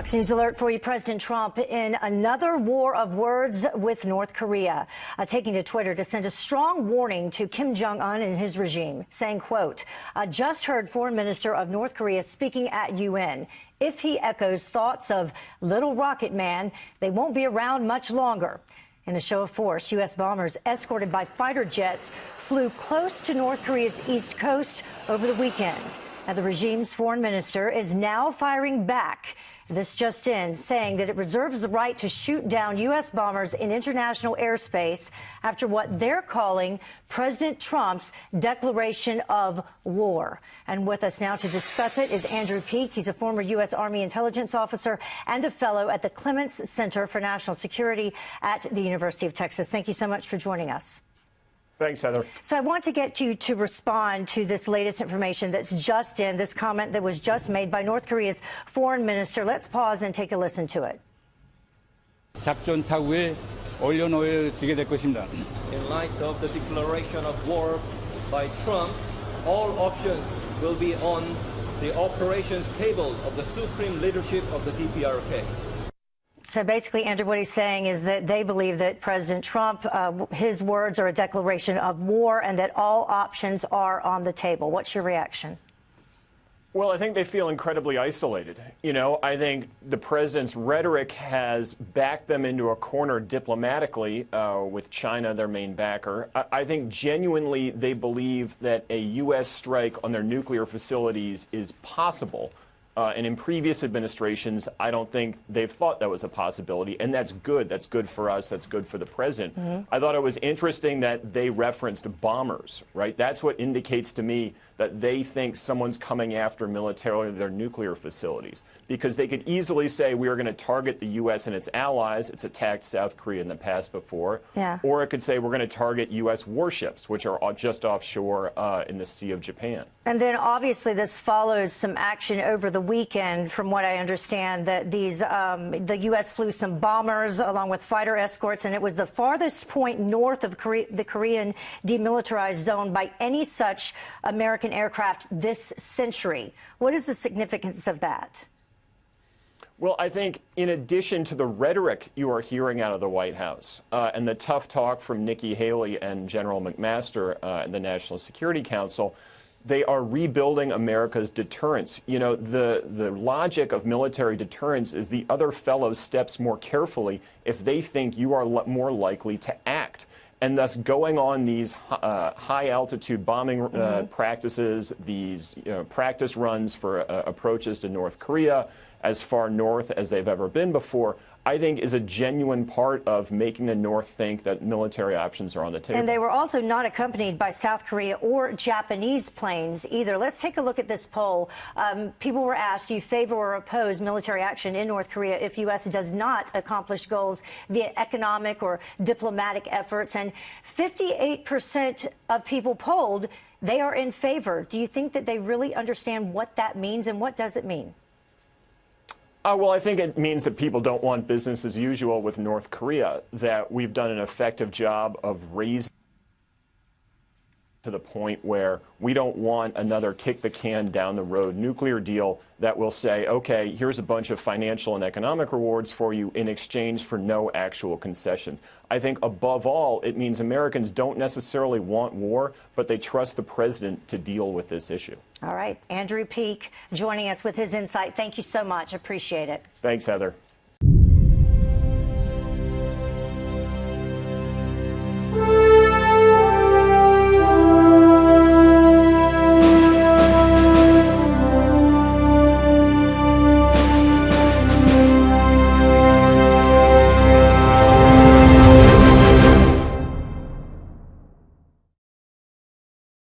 Fox News alert for you. President Trump in another war of words with North Korea, taking to Twitter to send a strong warning to Kim Jong-un and his regime, saying, quote, just heard Foreign Minister of North Korea speaking at UN. If he echoes thoughts of Little Rocket Man, they won't be around much longer. In a show of force, U.S. bombers escorted by fighter jets flew close to North Korea's east coast over the weekend. Now, the regime's foreign minister is now firing back. This just in, saying that it reserves the right to shoot down U.S. bombers in international airspace after what they're calling President Trump's declaration of war. And with us now to discuss it is Andrew Peek. He's a former U.S. Army intelligence officer and a fellow at the Clements Center for National Security at the University of Texas. Thank you so much for joining us. Thanks, Heather. So I want to get you to respond to this latest information that's just in, this comment that was just made by North Korea's foreign minister. Let's pause and take a listen to it. 작전 타구에 올려놓여지게 될 것입니다. In light of the declaration of war by Trump, all options will be on the operations table of the supreme leadership of the DPRK. So basically, Andrew, what he's saying is that they believe that President Trump, his words are a declaration of war and that all options are on the table. What's your reaction? Well, I think they feel incredibly isolated. You know, I think the president's rhetoric has backed them into a corner diplomatically with China, their main backer. I think genuinely they believe that a U.S. strike on their nuclear facilities is possible. And in previous administrations, I don't think they've thought that was a possibility. And that's good. That's good for us. That's good for the president. I thought it was interesting that they referenced bombers, right? That's what indicates to me that they think someone's coming after militarily their nuclear facilities. Because they could easily say we are going to target the U.S. and its allies. It's attacked South Korea in the past before. Yeah. Or it could say we're going to target U.S. warships, which are just offshore in the Sea of Japan. And then obviously this follows some action over the weekend, from what I understand, that these the U.S. flew some bombers along with fighter escorts, and it was the farthest point north of the Korean demilitarized zone by any such American aircraft this century. What is the significance of that? Well, I think in addition to the rhetoric you are hearing out of the White House and the tough talk from Nikki Haley and General McMaster and the National Security Council, they are rebuilding America's deterrence. You know, the logic of military deterrence is the other fellow steps more carefully if they think you are more likely to act. And thus going on these high-altitude bombing practices, these practice runs for approaches to North Korea, as far north as they've ever been before, I think is a genuine part of making the North think that military options are on the table. And they were also not accompanied by South Korea or Japanese planes either. Let's take a look at this poll. People were asked, do you favor or oppose military action in North Korea if U.S. does not accomplish goals via economic or diplomatic efforts? And 58% of people polled, they are in favor. Do you think that they really understand what that means, and what does it mean? Well, I think it means that people don't want business as usual with North Korea, that we've done an effective job of raising to the point where we don't want another kick the can down the road nuclear deal that will say, okay, here's a bunch of financial and economic rewards for you in exchange for no actual concessions. I think above all, it means Americans don't necessarily want war, but they trust the president to deal with this issue. All right. Andrew Peek joining us with his insight. Thank you so much. Appreciate it. Thanks, Heather.